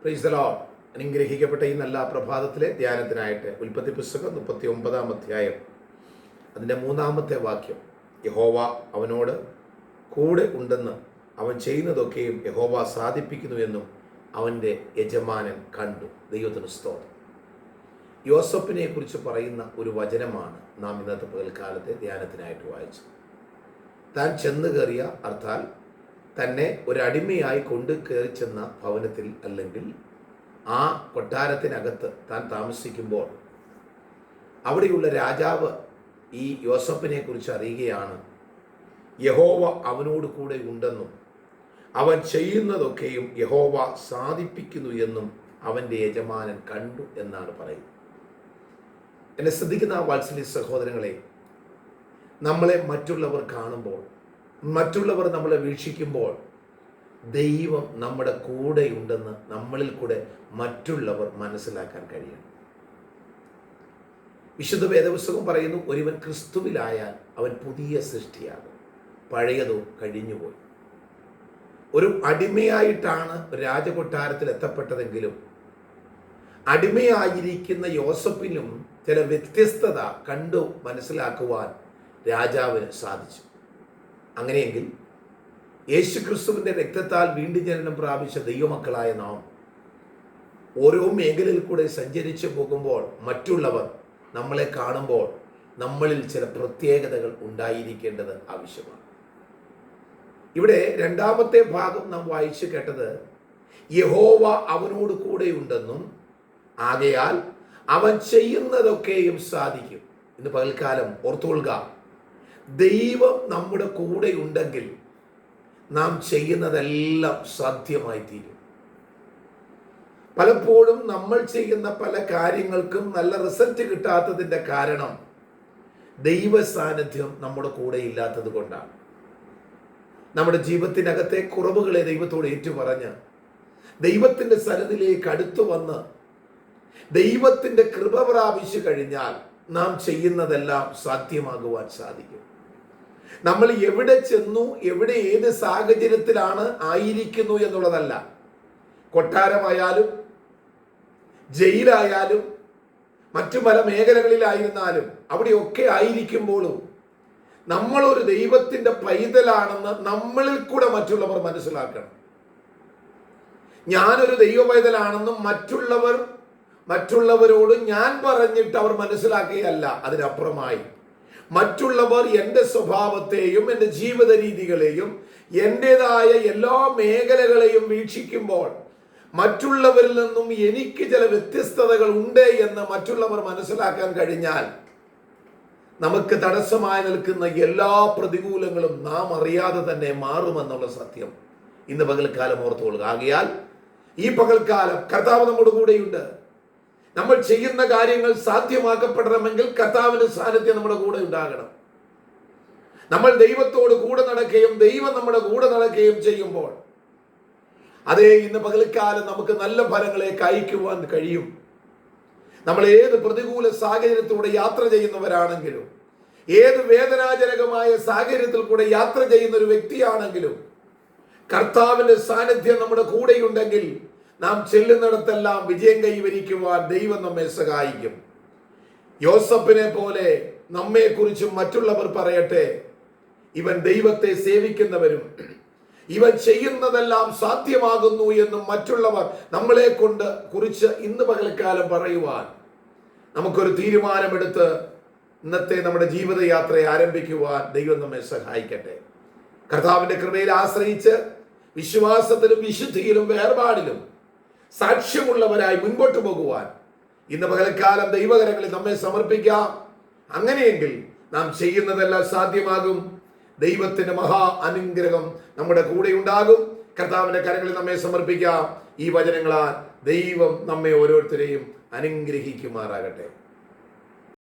Praise the Lord. അനുഗ്രഹിക്കപ്പെട്ട ഈ നല്ല പ്രഭാതത്തിലെ ധ്യാനത്തിനായിട്ട് ഉൽപ്പത്തി പുസ്തകം 39-ാം അധ്യായം അതിൻ്റെ 3-ാമത്തെ വാക്യം, യഹോവ അവനോട് കൂടെ ഉണ്ടെന്ന് അവൻ ചെയ്യുന്നതൊക്കെയും യഹോവ സാധിപ്പിക്കുന്നുവെന്നും അവൻ്റെ യജമാനൻ കണ്ടു. ദൈവത്തിന് സ്തോത്രം. യോസഫിനെ കുറിച്ച് പറയുന്ന ഒരു വചനമാണ് നാം ഇന്നത്തെ പകൽക്കാലത്തെ ധ്യാനത്തിനായിട്ട് വായിച്ചത്. താൻ ചെന്ന് കയറിയ, അർത്ഥാൽ തന്നെ ഒരടിമയായി കൊണ്ട് കയറി ചെന്ന ഭവനത്തിൽ അല്ലെങ്കിൽ ആ കൊട്ടാരത്തിനകത്ത് താൻ താമസിക്കുമ്പോൾ അവിടെയുള്ള രാജാവ് ഈ യോസഫിനെ കുറിച്ച് അറിയുകയാണ്. യഹോവ അവനോട് കൂടെ ഉണ്ടെന്നും അവൻ ചെയ്യുന്നതൊക്കെയും യഹോവ സാധിപ്പിക്കുന്നു എന്നും അവൻ്റെ യജമാനൻ കണ്ടു എന്നാണ് പറയുന്നത്. എന്നെ ശ്രദ്ധിക്കുന്ന വാത്സല്യ സഹോദരങ്ങളെ, നമ്മളെ മറ്റുള്ളവർ കാണുമ്പോൾ, മറ്റുള്ളവർ നമ്മളെ വീക്ഷിക്കുമ്പോൾ ദൈവം നമ്മുടെ കൂടെയുണ്ടെന്ന് നമ്മളിൽ കൂടെ മറ്റുള്ളവർ മനസ്സിലാക്കാൻ കഴിയണം. വിശുദ്ധ വേദപുസ്തകം പറയുന്നു, ഒരുവൻ ക്രിസ്തുവിലായാൽ അവൻ പുതിയ സൃഷ്ടിയാകും, പഴയതോ കഴിഞ്ഞുപോയി. ഒരു അടിമയായിട്ടാണ് രാജകൊട്ടാരത്തിൽ എത്തപ്പെട്ടതെങ്കിലും അടിമയായിരിക്കുന്ന യോസഫിനും ചില വ്യത്യസ്തത കണ്ടു മനസ്സിലാക്കുവാൻ രാജാവിന് സാധിച്ചു. അങ്ങനെയെങ്കിൽ യേശുക്രിസ്തുവിൻ്റെ രക്തത്താൽ വീണ്ടും ജനനം പ്രാപിച്ച ദൈവമക്കളായ നാം ഓരോ മേഖലയിൽ കൂടെ സഞ്ചരിച്ചു പോകുമ്പോൾ മറ്റുള്ളവർ നമ്മളെ കാണുമ്പോൾ നമ്മളിൽ ചില പ്രത്യേകതകൾ ഉണ്ടായിരിക്കേണ്ടത് ആവശ്യമാണ്. ഇവിടെ 2-ാമത്തെ ഭാഗം നാം വായിച്ചു കേട്ടത്, യഹോവ അവനോട് കൂടെയുണ്ടെന്നും ആകയാൽ അവൻ ചെയ്യുന്നതൊക്കെയും സാധിക്കും. ഇന്ന് പകൽക്കാലം ഓർത്തുകൊള്ളുക, ദൈവം നമ്മുടെ കൂടെയുണ്ടെങ്കിൽ നാം ചെയ്യുന്നതെല്ലാം സാധ്യമായി തീരും. പലപ്പോഴും നമ്മൾ ചെയ്യുന്ന പല കാര്യങ്ങൾക്കും നല്ല റിസൾട്ട് കിട്ടാത്തതിൻ്റെ കാരണം ദൈവ സാന്നിധ്യം നമ്മുടെ കൂടെ ഇല്ലാത്തത് കൊണ്ടാണ്. നമ്മുടെ ജീവിതത്തിനകത്തെ കുറവുകളെ ദൈവത്തോട് ഏറ്റുപറഞ്ഞ് ദൈവത്തിൻ്റെ സന്നിധിയിലേക്ക് അടുത്തു വന്ന് ദൈവത്തിൻ്റെ കൃപ പ്രാപിച്ചു കഴിഞ്ഞാൽ നാം ചെയ്യുന്നതെല്ലാം സാധ്യമാകുവാൻ സാധിക്കും. നമ്മൾ എവിടെ ചെന്നു, എവിടെ ഏത് സാഹചര്യത്തിലാണ് ആയിരിക്കുന്നു എന്നുള്ളതല്ല. കൊട്ടാരമായാലും ജയിലായാലും മറ്റു പല മേഖലകളിലായിരുന്നാലും അവിടെയൊക്കെ ആയിരിക്കുമ്പോഴും നമ്മളൊരു ദൈവത്തിൻ്റെ പൈതലാണെന്ന് നമ്മളിൽ കൂടെ മറ്റുള്ളവർ മനസ്സിലാക്കണം. ഞാനൊരു ദൈവ പൈതലാണെന്നും മറ്റുള്ളവരോട് ഞാൻ പറഞ്ഞിട്ട് അവർ മനസ്സിലാക്കുകയല്ല. അതിനപ്പുറമായി മറ്റുള്ളവർ എൻ്റെ സ്വഭാവത്തെയും എൻ്റെ ജീവിത രീതികളെയും എൻ്റെതായ എല്ലാ മേഖലകളെയും വീക്ഷിക്കുമ്പോൾ മറ്റുള്ളവരിൽ നിന്നും എനിക്ക് ചില വ്യത്യസ്തതകൾ ഉണ്ട് എന്ന് മറ്റുള്ളവർ മനസ്സിലാക്കാൻ കഴിഞ്ഞാൽ നമുക്ക് തടസ്സമായി നിൽക്കുന്ന എല്ലാ പ്രതികൂലങ്ങളും നാം അറിയാതെ തന്നെ മാറുമെന്നുള്ള സത്യം ഇന്ന് പകൽക്കാലം ഓർത്തുകൊള്ളുക. ആകയാൽ ഈ പകൽക്കാലം കർത്താവ് നമ്മുടെ കൂടെയുണ്ട്. നമ്മൾ ചെയ്യുന്ന കാര്യങ്ങൾ സാധ്യമാക്കപ്പെടണമെങ്കിൽ കർത്താവിന്റെ സാന്നിധ്യം നമ്മുടെ കൂടെ ഉണ്ടാകണം. നമ്മൾ ദൈവത്തോട് കൂടെ നടക്കുകയും ദൈവം നമ്മുടെ കൂടെ നടക്കുകയും ചെയ്യുമ്പോൾ അതേ ഇന്ന് പകൽക്കാലം നമുക്ക് നല്ല ഫലങ്ങളെ അയക്കുവാൻ കഴിയും. നമ്മൾ ഏത് പ്രതികൂല സാഹചര്യത്തിലൂടെ യാത്ര ചെയ്യുന്നവരാണെങ്കിലും, ഏത് വേദനാജനകമായ സാഹചര്യത്തിൽ കൂടെ യാത്ര ചെയ്യുന്ന ഒരു വ്യക്തിയാണെങ്കിലും കർത്താവിന്റെ സാന്നിധ്യം നമ്മുടെ കൂടെയുണ്ടെങ്കിൽ നാം ചെല്ലുന്നിടത്തെല്ലാം വിജയം കൈവരിക്കുവാൻ ദൈവം നമ്മെ സഹായിക്കും. യോസഫിനെ പോലെ നമ്മെക്കുറിച്ച് മറ്റുള്ളവർ പറയട്ടെ, ഇവൻ ദൈവത്തെ സേവിക്കുന്നവരും ഇവൻ ചെയ്യുന്നതെല്ലാം സാധ്യമാകുന്നു എന്നും മറ്റുള്ളവർ നമ്മളെ കൊണ്ട് കുറിച്ച് ഇന്ന് പകൽക്കാലം പറയുവാൻ നമുക്കൊരു തീരുമാനമെടുത്ത് ഇന്നത്തെ നമ്മുടെ ജീവിതയാത്രയെ ആരംഭിക്കുവാൻ ദൈവം നമ്മെ സഹായിക്കട്ടെ. കർത്താവിന്റെ കൃപയിൽ ആശ്രയിച്ച് വിശ്വാസത്തിലും വിശുദ്ധിയിലും വേർപാടിലും സാക്ഷ്യമുള്ളവരായി മുൻപോട്ട് പോകുവാൻ ഇന്ന് പകൽക്കാലം ദൈവകരങ്ങളിൽ നമ്മെ സമർപ്പിക്കാം. അങ്ങനെയെങ്കിൽ നാം ചെയ്യുന്നതെല്ലാം സാധ്യമാകും. ദൈവത്തിന്റെ മഹാ അനുഗ്രഹം നമ്മുടെ കൂടെ ഉണ്ടാകും. കർത്താവിന്റെ കരങ്ങളിൽ നമ്മെ സമർപ്പിക്കാം. ഈ വചനങ്ങളാൽ ദൈവം നമ്മെ ഓരോരുത്തരെയും അനുഗ്രഹിക്കുമാറാകട്ടെ.